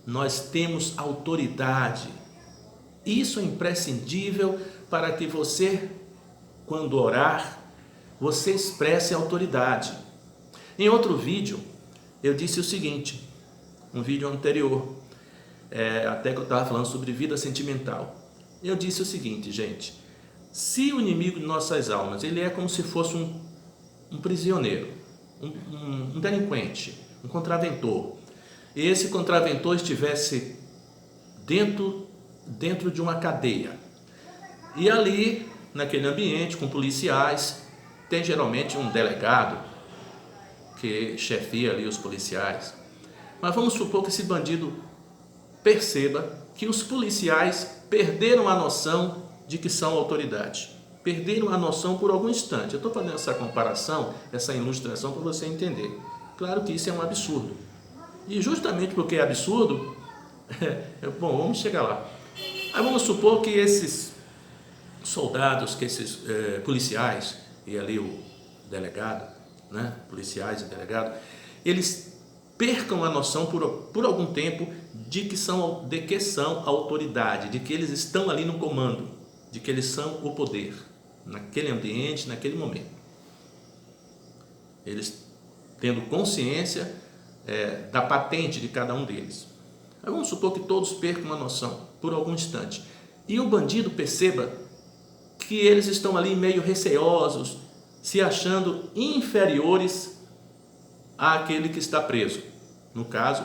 nós temos autoridade. Isso é imprescindível para que você, quando orar, você expresse autoridade. Em outro vídeo, eu disse o seguinte, um vídeo anterior, até que eu estava falando sobre vida sentimental. Eu disse o seguinte, gente, se o inimigo de nossas almas, ele é como se fosse um prisioneiro, um delinquente, um contraventor, e esse contraventor estivesse dentro de uma cadeia, e ali, naquele ambiente, com policiais, tem geralmente um delegado que chefia ali os policiais. Mas vamos supor que esse bandido perceba que os policiais perderam a noção de que são autoridade. Perderam a noção por algum instante. Eu estou fazendo essa comparação, essa ilustração para você entender. Claro que isso é um absurdo. E justamente porque é absurdo, bom, vamos chegar lá. Aí vamos supor que esses soldados, que esses policiais, e ali o delegado, né, policiais e delegado, eles percam a noção por algum tempo de que são autoridade, de que eles estão ali no comando, de que eles são o poder, naquele ambiente, naquele momento. Eles tendo consciência da patente de cada um deles. Aí vamos supor que todos percam a noção por algum instante. E o bandido perceba que eles estão ali meio receosos, se achando inferiores àquele que está preso. No caso,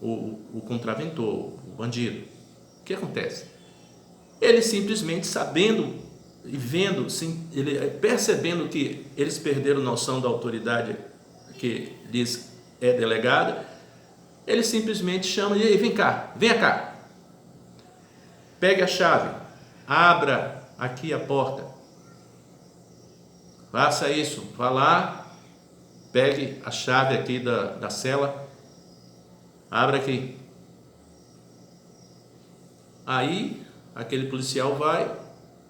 o contraventor, o bandido. O que acontece? Ele simplesmente sabendo e vendo, percebendo que eles perderam noção da autoridade que lhes é delegada, ele simplesmente chama e vem cá, venha cá. Pegue a chave, abra aqui a porta. Faça isso, vá lá, pegue a chave aqui da cela, abra aqui. Aí, aquele policial vai,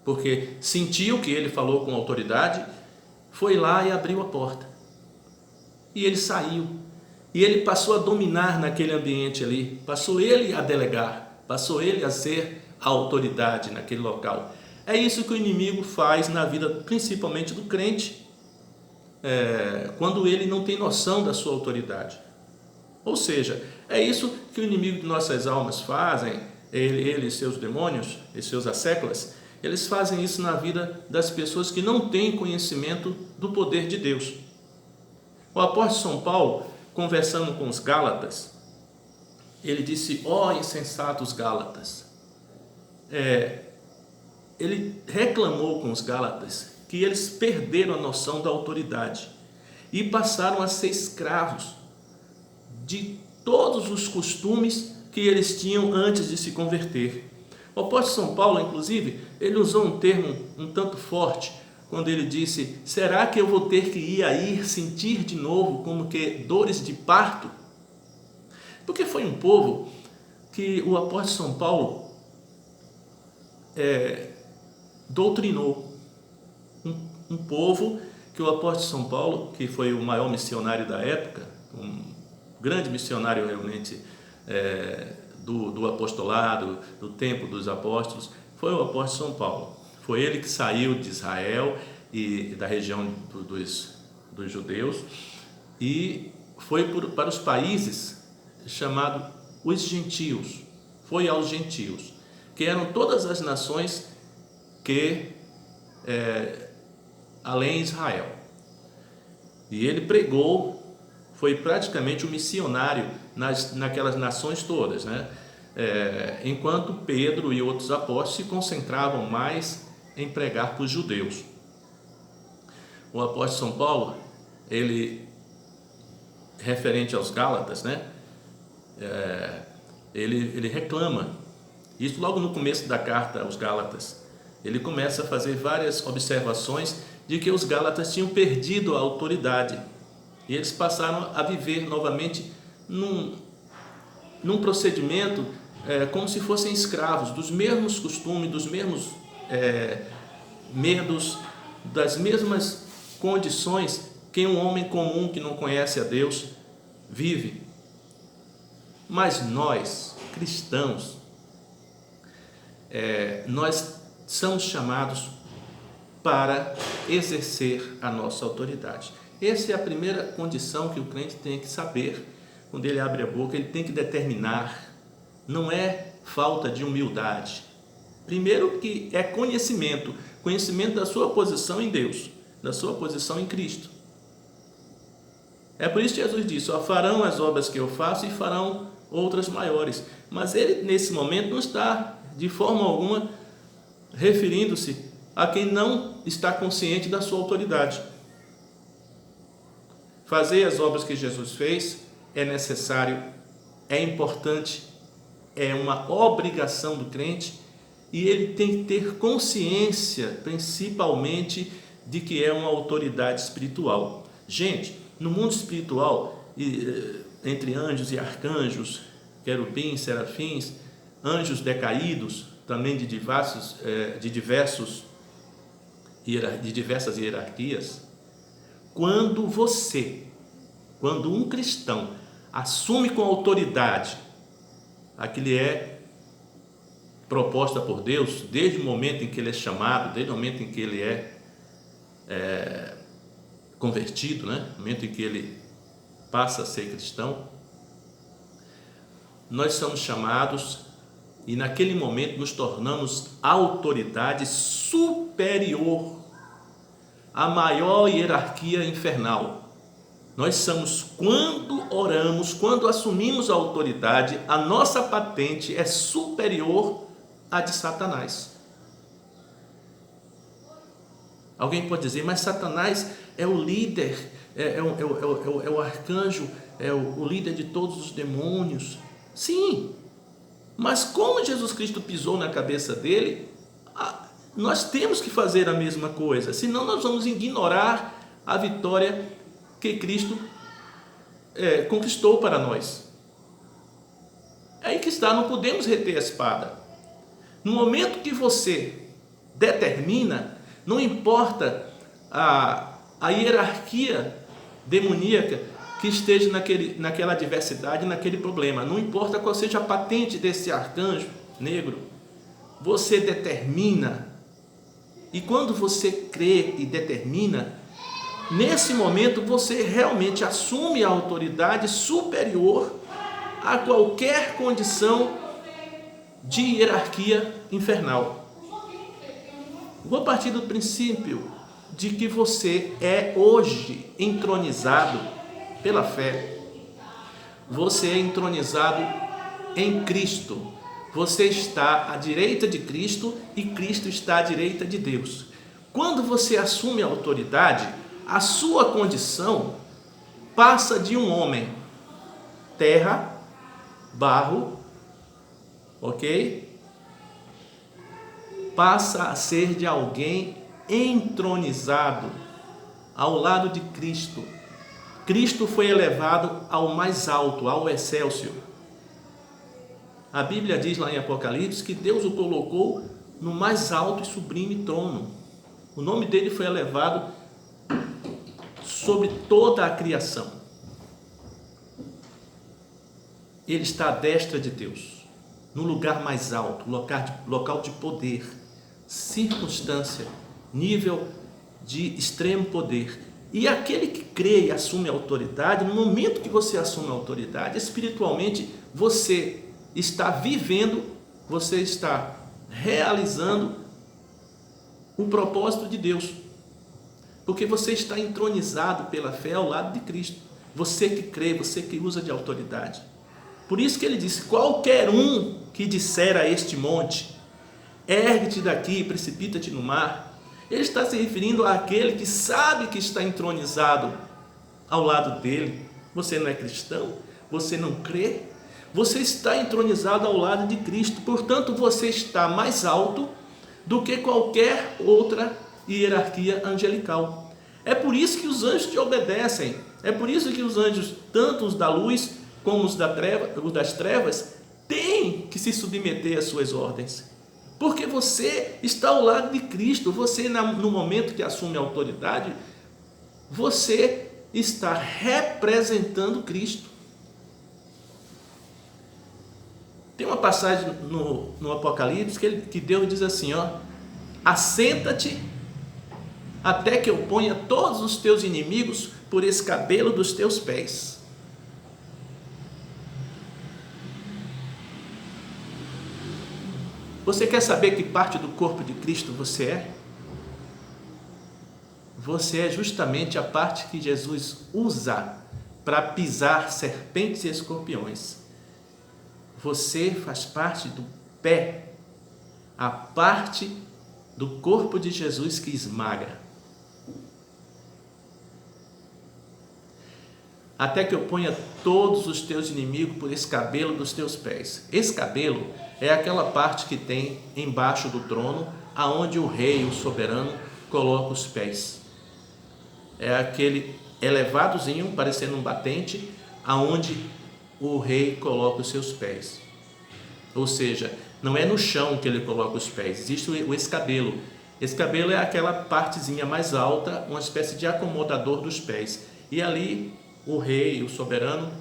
porque sentiu que ele falou com autoridade, foi lá e abriu a porta. E ele saiu. E ele passou a dominar naquele ambiente ali, passou ele a delegar, passou ele a ser a autoridade naquele local. É isso que o inimigo faz na vida, principalmente do crente, quando ele não tem noção da sua autoridade. Ou seja, é isso que o inimigo de nossas almas fazem, ele e seus demônios, e seus asséculas, eles fazem isso na vida das pessoas que não têm conhecimento do poder de Deus. O apóstolo São Paulo, conversando com os Gálatas, ele disse, ó insensatos Gálatas, ele reclamou com os Gálatas que eles perderam a noção da autoridade e passaram a ser escravos de todos os costumes que eles tinham antes de se converter. O apóstolo São Paulo, inclusive, ele usou um termo um tanto forte, quando ele disse, será que eu vou ter que ir sentir de novo como que dores de parto? Porque foi um povo que o apóstolo São Paulo doutrinou. Um povo que o apóstolo São Paulo, que foi o maior missionário da época, um grande missionário realmente do apostolado, do tempo dos apóstolos, foi o apóstolo São Paulo. Foi ele que saiu de Israel e da região dos judeus e foi para os países chamados os gentios. Foi aos gentios, que eram todas as nações que além de Israel. E ele pregou, foi praticamente um missionário naquelas nações todas, né? Enquanto Pedro e outros apóstolos se concentravam mais em pregar para os judeus. O apóstolo São Paulo, ele, referente aos Gálatas, né? Ele reclama, isso logo no começo da carta aos Gálatas, ele começa a fazer várias observações de que os Gálatas tinham perdido a autoridade e eles passaram a viver novamente num procedimento como se fossem escravos, dos mesmos costumes, dos mesmos medos, das mesmas condições que um homem comum que não conhece a Deus vive. Mas nós, cristãos, nós somos chamados para exercer a nossa autoridade. Essa é a primeira condição que o crente tem que saber. Quando ele abre a boca, ele tem que determinar. Não é falta de humildade. Primeiro que é conhecimento da sua posição em Deus, da sua posição em Cristo. É por isso que Jesus disse: farão as obras que eu faço e farão outras maiores. Mas ele, nesse momento, não está de forma alguma referindo-se a quem não está consciente da sua autoridade. Fazer as obras que Jesus fez é necessário, é importante, é uma obrigação do crente, e ele tem que ter consciência, principalmente, de que é uma autoridade espiritual. Gente, no mundo espiritual, entre anjos e arcanjos, querubins, serafins, anjos decaídos, também de diversas hierarquias, quando um cristão assume com autoridade a que lhe é proposta por Deus, desde o momento em que ele é chamado, desde o momento em que ele é convertido, no momento em que ele passa a ser cristão, nós somos chamados e naquele momento nos tornamos autoridade superior à maior hierarquia infernal. Nós somos, quando oramos, quando assumimos a autoridade, a nossa patente é superior à de Satanás. Alguém pode dizer: mas Satanás é o líder, é o arcanjo, é o líder de todos os demônios. Sim, mas como Jesus Cristo pisou na cabeça dele, nós temos que fazer a mesma coisa, senão nós vamos ignorar a vitória que Cristo conquistou para nós. É aí que está, não podemos reter a espada. No momento que você determina, não importa a hierarquia demoníaca que esteja naquela adversidade, naquele problema, não importa qual seja a patente desse arcanjo negro, você determina. E quando você crê e determina, nesse momento você realmente assume a autoridade superior a qualquer condição de hierarquia infernal. Vou partir do princípio de que você é hoje entronizado pela fé. Você é entronizado em Cristo. Você está à direita de Cristo e Cristo está à direita de Deus. Quando você assume a autoridade, a sua condição passa de um homem, terra, barro, ok? Passa a ser de alguém entronizado ao lado de Cristo. Cristo foi elevado ao mais alto, ao Excelsior. A Bíblia diz lá em Apocalipse que Deus o colocou no mais alto e sublime trono. O nome dele foi elevado sobre toda a criação. Ele está à destra de Deus, no lugar mais alto, local de poder, circunstância, nível de extremo poder. E aquele que crê e assume a autoridade, no momento que você assume a autoridade, espiritualmente você está vivendo, você está realizando o propósito de Deus, porque você está entronizado pela fé ao lado de Cristo. Você que crê, você que usa de autoridade. Por isso que ele disse: qualquer um que disser a este monte, ergue-te daqui, precipita-te no mar. Ele está se referindo àquele que sabe que está entronizado ao lado dele. Você não é cristão? Você não crê? Você está entronizado ao lado de Cristo. Portanto, você está mais alto do que qualquer outra hierarquia angelical. É por isso que os anjos te obedecem. É por isso que os anjos, tanto os da luz como os das trevas, têm que se submeter às suas ordens. Porque você está ao lado de Cristo. Você, no momento que assume a autoridade, você está representando Cristo. Tem uma passagem no Apocalipse que Deus diz assim, ó: assenta-te até que eu ponha todos os teus inimigos por escabelo dos teus pés. Você quer saber que parte do corpo de Cristo você é? Você é justamente a parte que Jesus usa para pisar serpentes e escorpiões. Você faz parte do pé, a parte do corpo de Jesus que esmaga. Até que eu ponha todos os teus inimigos por escabelo dos teus pés. Escabelo é aquela parte que tem embaixo do trono, aonde o rei, o soberano, coloca os pés. É aquele elevadozinho, parecendo um batente, aonde o rei coloca os seus pés. Ou seja, não é no chão que ele coloca os pés, existe o escabelo. Escabelo é aquela partezinha mais alta, uma espécie de acomodador dos pés. E ali o rei, o soberano,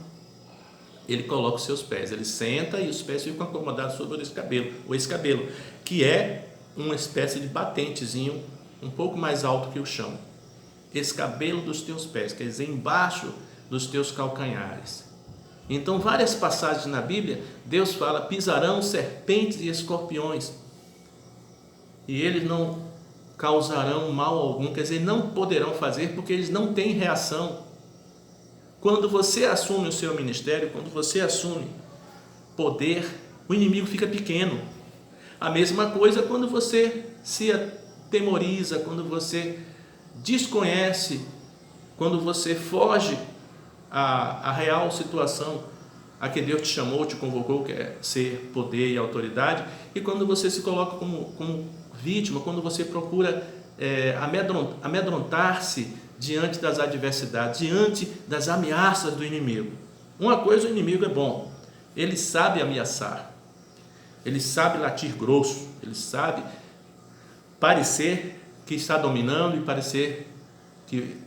ele coloca os seus pés, ele senta e os pés ficam acomodados sobre o escabelo, que é uma espécie de batentezinho um pouco mais alto que o chão. Escabelo dos teus pés, quer dizer, embaixo dos teus calcanhares. Então, várias passagens na Bíblia, Deus fala: pisarão serpentes e escorpiões, e eles não causarão mal algum, quer dizer, não poderão fazer, porque eles não têm reação. Quando você assume o seu ministério, quando você assume poder, o inimigo fica pequeno. A mesma coisa quando você se atemoriza, quando você desconhece, quando você foge à real situação a que Deus te chamou, te convocou, que é ser poder e autoridade, e quando você se coloca como vítima, quando você procura amedrontar-se diante das adversidades, diante das ameaças do inimigo. Uma coisa, o inimigo é bom, ele sabe ameaçar, ele sabe latir grosso, ele sabe parecer que está dominando e parecer que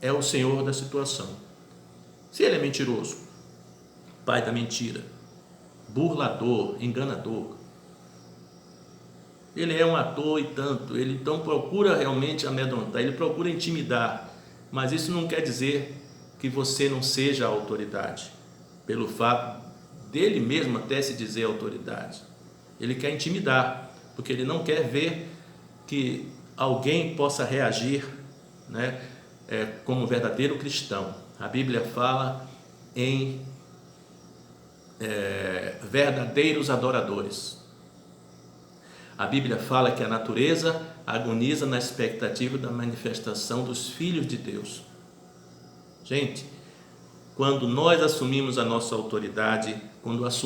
é o senhor da situação. Se ele é mentiroso, pai da mentira, burlador, enganador, ele é um ator e tanto, ele então procura realmente amedrontar, ele procura intimidar, mas isso não quer dizer que você não seja a autoridade, pelo fato dele mesmo até se dizer autoridade. Ele quer intimidar, porque ele não quer ver que alguém possa reagir, né, como verdadeiro cristão. A Bíblia fala em verdadeiros adoradores. A Bíblia fala que a natureza agoniza na expectativa da manifestação dos filhos de Deus. Gente, quando nós assumimos a nossa autoridade, quando assumimos